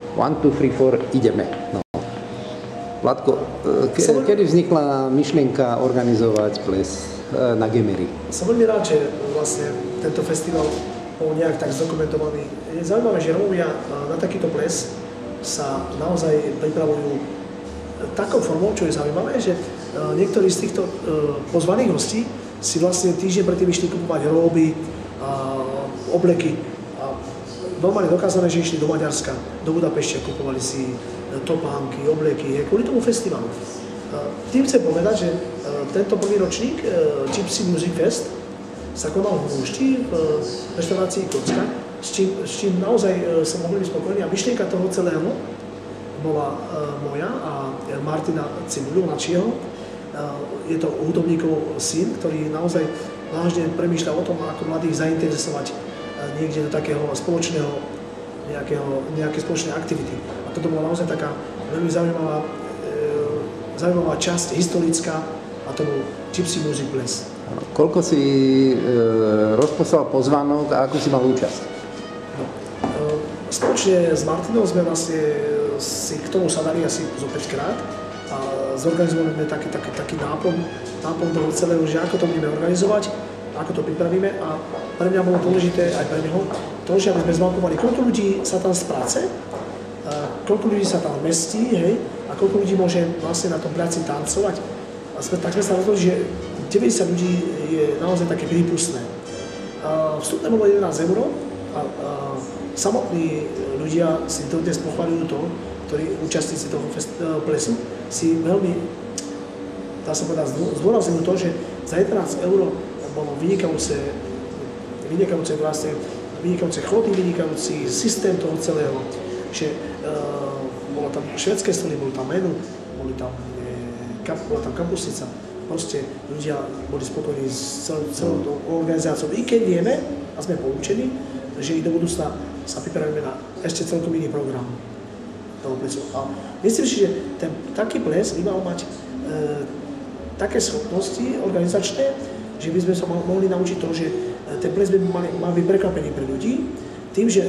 1, 2, 3, 4, ideme. No. Vladko, kedy vznikla myšlienka organizovať ples na Gemery? Som veľmi rád, že vlastne tento festival bol nejak tak zdokumentovaný. Je zaujímavé, že Rómovia na takýto ples sa naozaj pripravujú takou formou, čo je zaujímavé, že niektorí z týchto pozvaných hostí si vlastne týždeň predtým išli kupovať róby, obleky. Normálne dokázané, že išli do Maďarska, do Budapešťa, kupovali si topánky, obleky, kvôli tomu festivalu. Tým chcem povedať, že tento prvý ročník Gypsy Music Fest sa konal v Húšti, v reštaurácii Kocka, s čím naozaj som mohol byť spokojný. A myšlienka toho celého bola moja a Martina Cimuľu, mladšieho. Je to hudobníkov syn, ktorý naozaj vážne premýšľa o tom, ako mladých zainteresovať niekde do takého spoločného, nejaké spoločnej aktivity. A toto bola naozaj taká veľmi zaujímavá časť, historická, a to bol Gypsy Music Ples. Koľko si rozposlal pozvánok a ako si mal účasť? No, spoločne s Martinou sme vlastne si k tomu sadali asi zo 5 krát a zorganizovali sme taký náplň toho celého, že ako to budeme organizovať, ako to pripravíme, a pre mňa bolo dôležité, aj pre neho, to, že aby sme zmapovali, koľko ľudí sa tam z práce, koľko ľudí sa tam mestí, hej, a koľko ľudí môže vlastne na tom práci tancovať. A tak sme sa rozhodli, že 90 ľudí je naozaj také prípustné. Vstupné bolo 11 € a samotní ľudia si dodnes pochvaľujú to, ktorí účastníci toho plesu, si veľmi, dá sa povedať, zdôrazňujú to, že za 11 € bolo vynikajúce chody, vynikajúci systém toho celého, že bolo tam švédske stoly, bolo tam menu, bola tam kapusnica. Proste ľudia boli spokojní s celou tou organizáciou. I keď vieme, a sme poučení, že i do budúcna sa pripravíme na ešte celkom iný program toho plesu. A myslím si, že taký ples by mal mať také schopnosti organizačné, že by sme sa mohli naučiť to, že ten ples by mal byť prekvapený pre ľudí, tým, že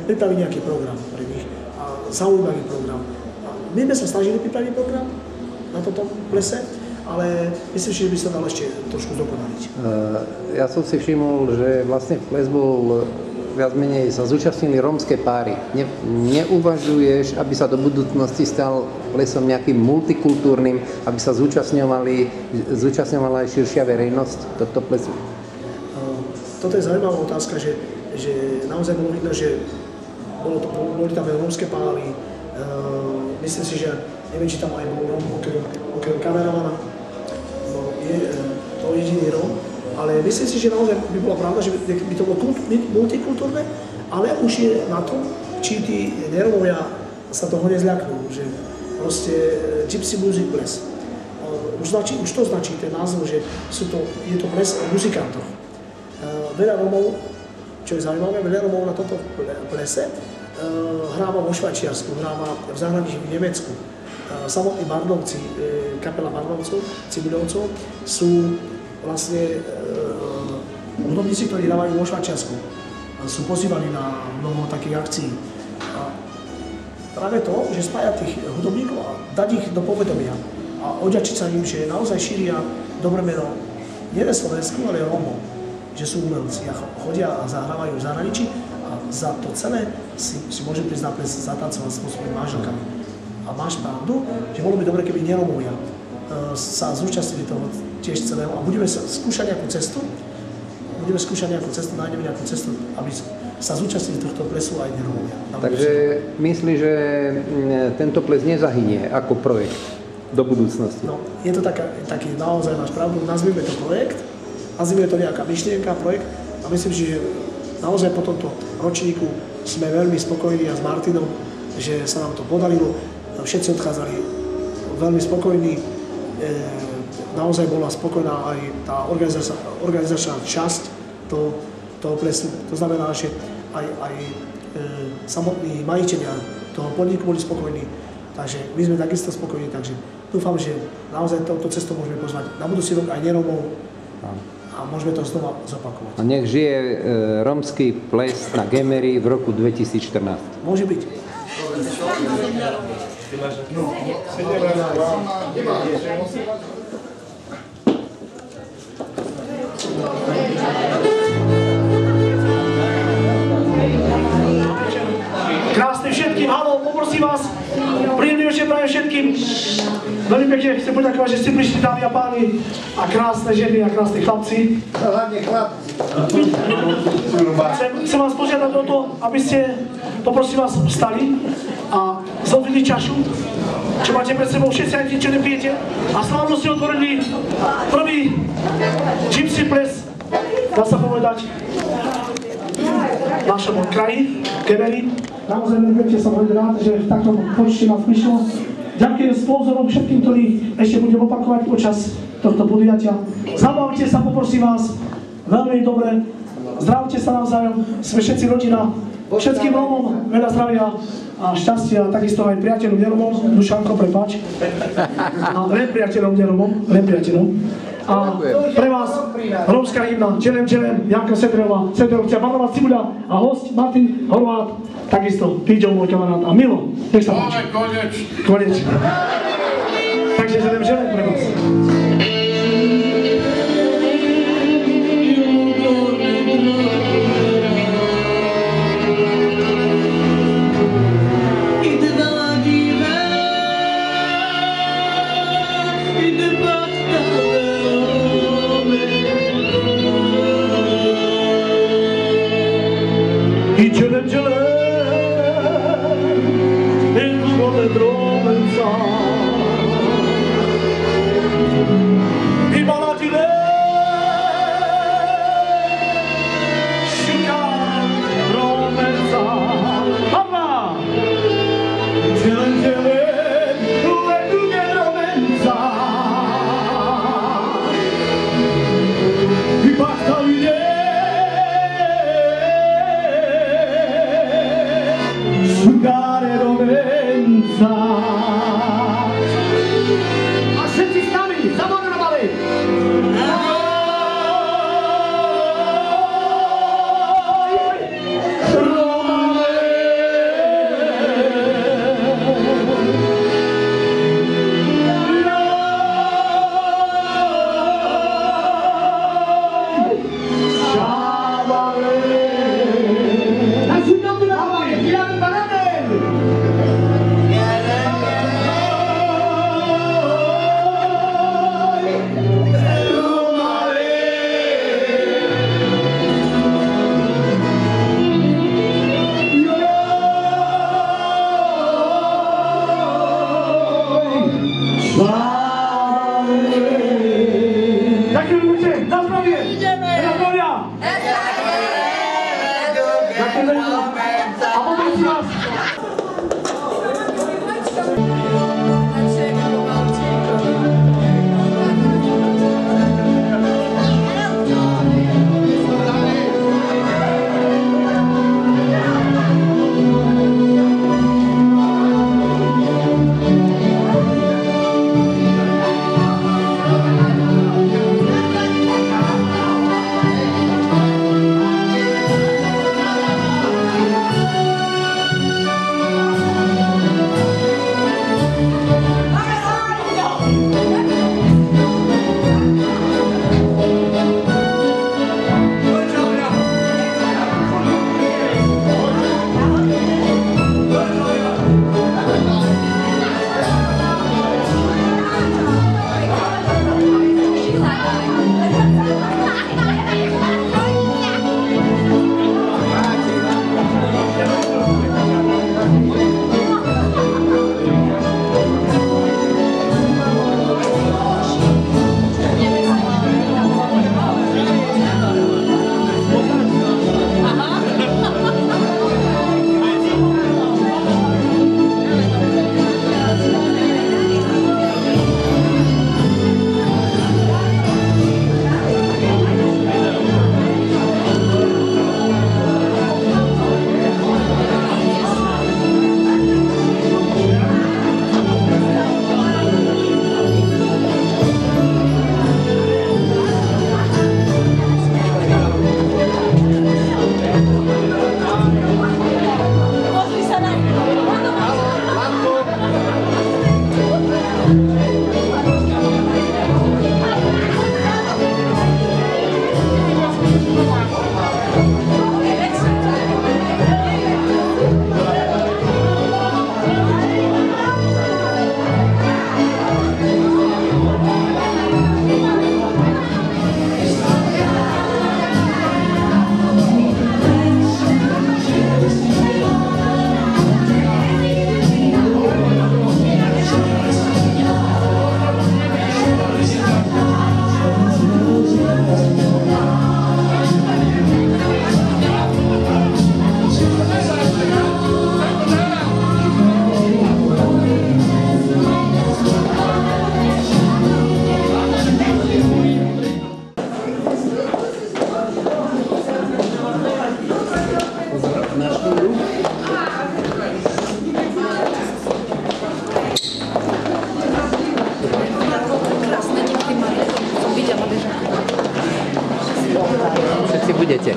pripraví nejaký program pre nich a zaujímavý program. A my sme sa snažili pripraviť program na tomto plese, ale myslím, že by sa dal ešte trošku dokonaliť. Ja som si všimol, že vlastne ples bol viac menej sa zúčastnili rómske páry. Neuvažuješ, aby sa do budúcnosti stal plesom nejakým multikultúrnym, aby sa zúčastňovala aj širšia verejnosť tohto plesu? Toto je zaujímavá otázka, že naozaj bolo vidno, že boli tam aj rómske páry. Myslím si, že neviem, či tam aj bol Róm, okrem kameramana, je to jediný Róm, ale myslím si, že naozaj by bola pravda, že by to bolo multikultúrne, ale už je na tom, či tí nerómovia sa toho nezľaknú, že proste Gypsy Music Ples. Už to značí ten názov, že je to ples o muzikantoch. Veľa Rómov, čo je zaujímavé, veľa Rómov na tomto plese hráva vo Švajčiarsku, hráva v zahraničí v Nemecku. Samotní Barnovci, kapela Barnovcov, Cibuľovcov, sú vlastne hudobníci, ktorí hrávajú vo Švajčiarsku. Sú pozývaní na mnoho takých akcií. A práve to, že spája tých hudobníkov a dať ich do povedomia a oďačiť sa im, že naozaj šíria dobré meno nielen Slovensku, ale aj Rómov, že sú umelci a chodia a zahrávajú v zahraničí a za to celé si môže prísť na ples zatancovať s svojimi manželkami. A máš pravdu, že bolo by dobre, keby nerómovia sa zúčastnili toho tiež celého a budeme skúšať nejakú cestu, nájdeme nejakú cestu, aby sa zúčastnili tohto plesu aj nerómovia. Takže myslíš, že tento ples nezahynie ako projekt do budúcnosti? No, je to taký, naozaj máš pravdu, nazvime to projekt, nazvime to nejaká myšlienka, projekt a myslím si, že naozaj po tomto ročníku sme veľmi spokojní a s Martinom, že sa nám to podarilo. Všetci odchádzali veľmi spokojní, naozaj bola spokojná aj tá organizačná časť toho plesu. To znamená, že aj samotní majiteľia toho podniku boli spokojní, takže my sme takisto spokojní, takže dúfam, že naozaj touto cestou môžeme pozvať na budúci rok aj nerómov a môžeme to znova zopakovať. A nech žije rómsky ples na Gemery v roku 2014. Môže byť. Krásne všetkým, halo, poprosím vás, príjemný večer prajem všetkým. Veľmi pekne chcem poďakovať, že ste prišli, dámy a páni, a krásne ženy a krásne chlapci. Hlavne chlapci. Chcem vás požiadať o to, aby ste, poprosím vás, vstali a zodvili čašu, čo máte pred sebou, všetci aj tí, čo nepijete, a slávno ste otvorili prvý gypsy ples, dá sa povedať, v našom kraji, Kemeri. Naozaj veľmi pekne som veľmi rád, že v takom počte nás prišlo. Ďakujem sponzorom všetkým, ktorí ešte budem opakovať počas tohto podujatia. Zabavte sa, poprosím vás, veľmi dobre. Zdravte sa navzájom, sme všetci rodina. Všetkým Rómom veľa zdravia a šťastia, takisto aj priateľom neromom. Dušanko, prepáč. A len priateľom neromom, len priateľom. A pre vás rómska hymna Čelem, Janka Sedrovcia, Barnabas Cibuľa a host Martin Horvát, takisto Píďo, môj kamarát, a Milo, nech sa páči. Konec. Takže Čelem pre vás. I Čelem, il cuore dromenza, i malati le sciuca dromenza, mamma, Čelem, le dughe dromenza, i battaglie. Sciugare Rovenza. A všetci s nami, zamorovali!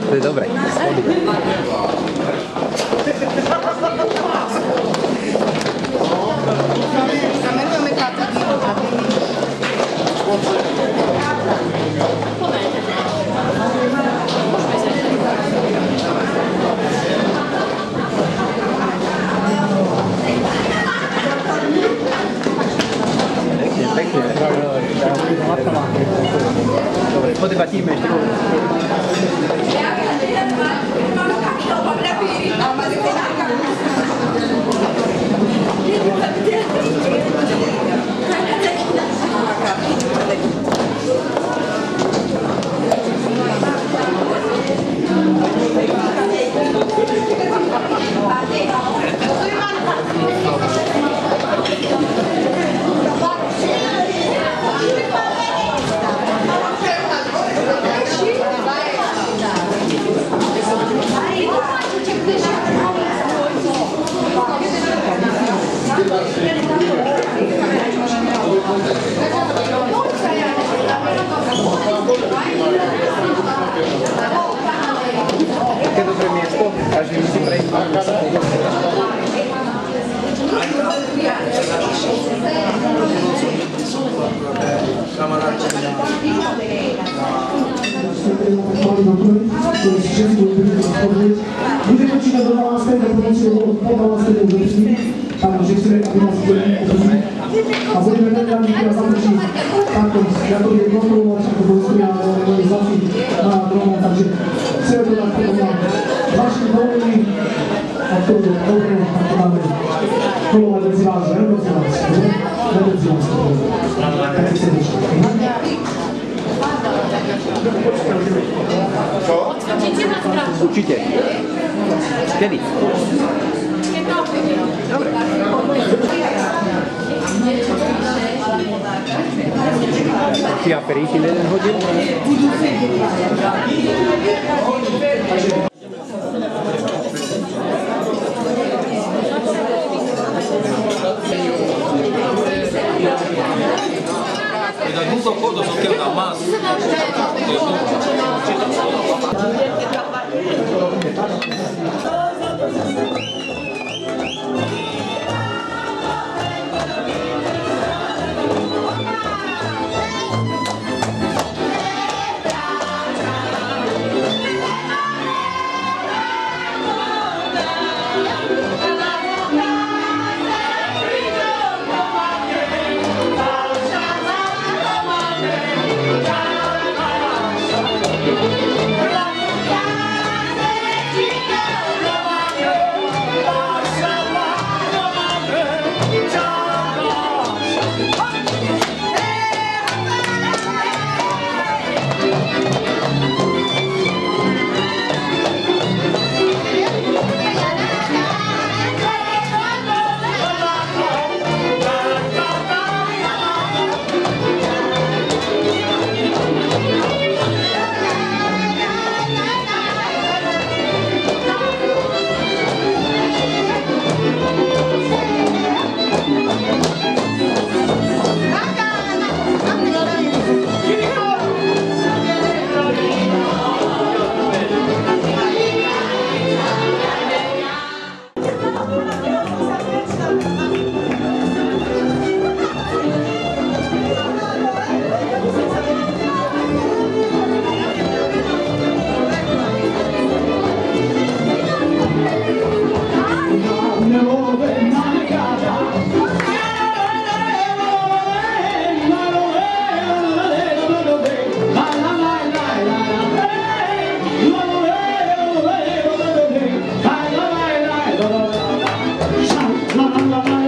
To je dobré. Pekne. Dobre, podebatíme ešte. Také dobré miesto, každý musí prejsť. Bude počítať do 12. do pomoci od 12. do večný, tam, že chceme, aby nás budeme a budeme vedľa nich a započiť takto, ja to budem kontrolovať, ako vojskuja, ale moje zlatí na drona, takže chceme to dať podľa vašich dovolení a to je dobré, tak dáme kolovať medzi vás, medzi vás, tak si srdečne. Čo? Určite. Kedy? Dobre. Si aperiti jeden hodil? Da tutto foto so che è una massa. La la la la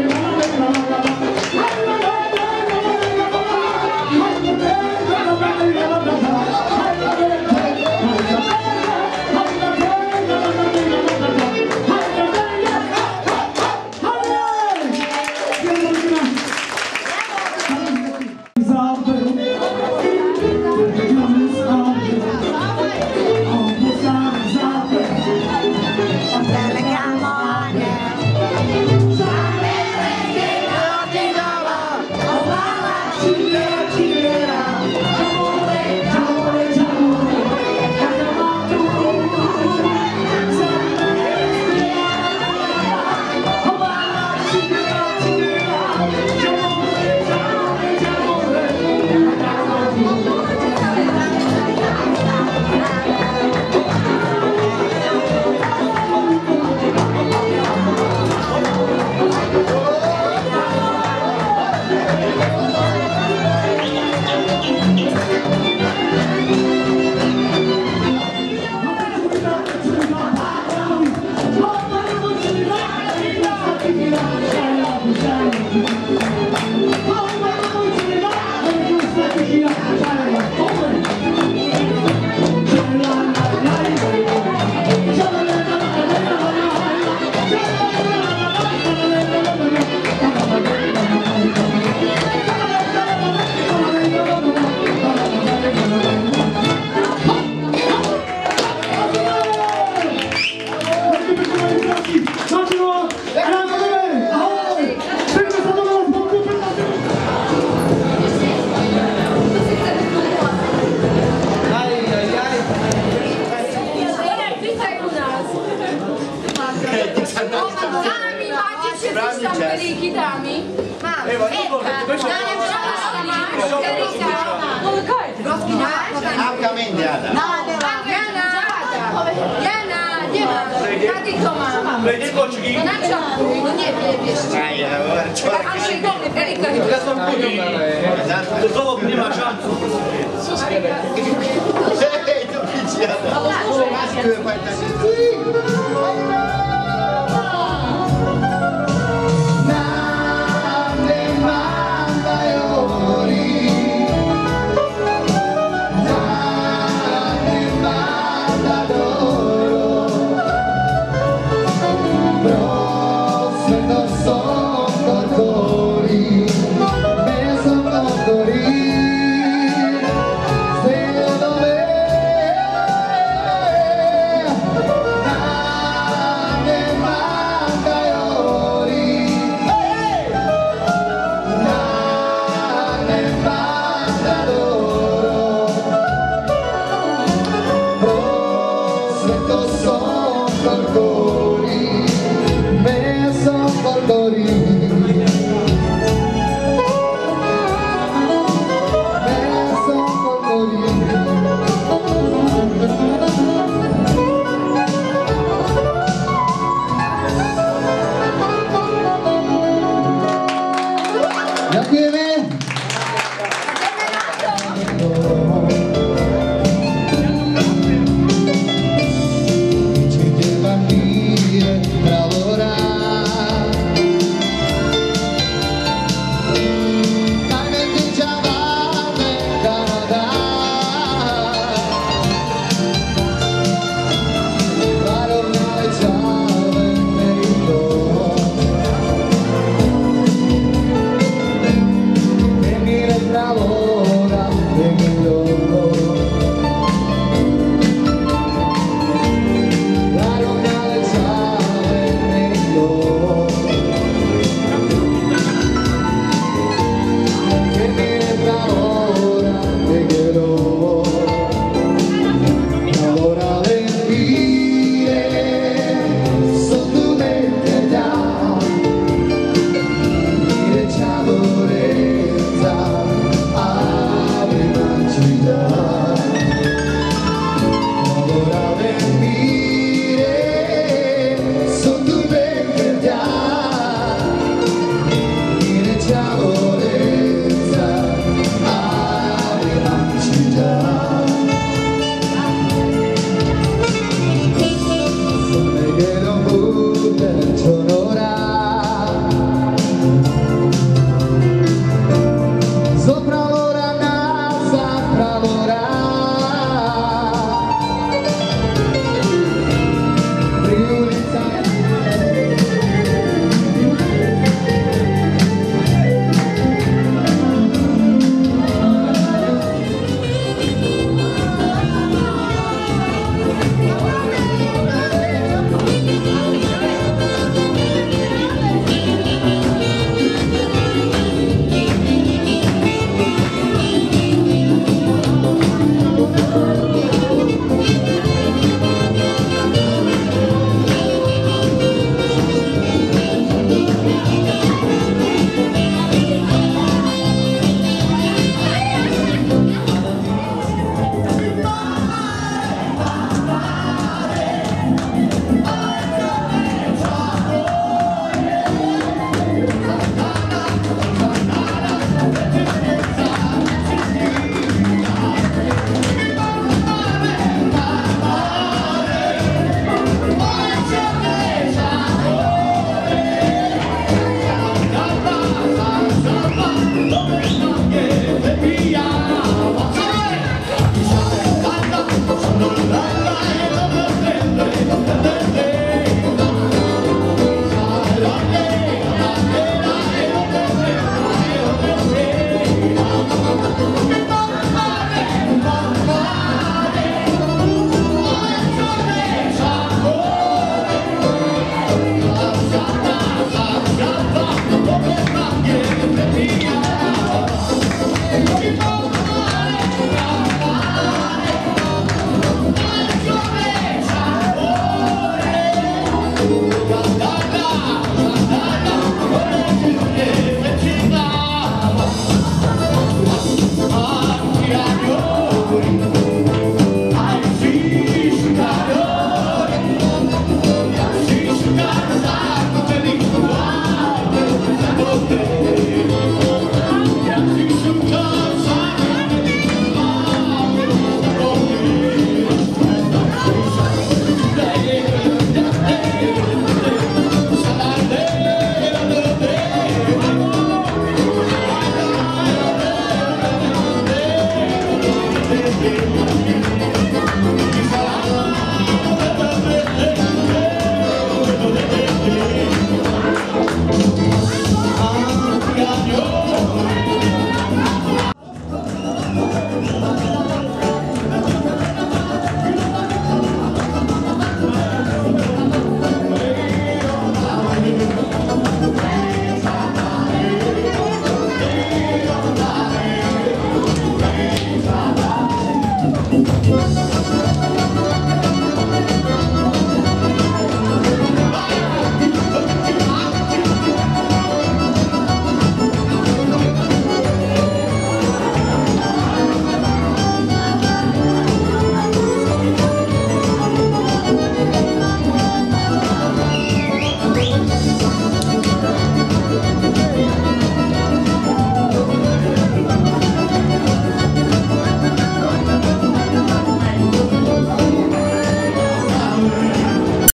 Hej, to pić jada.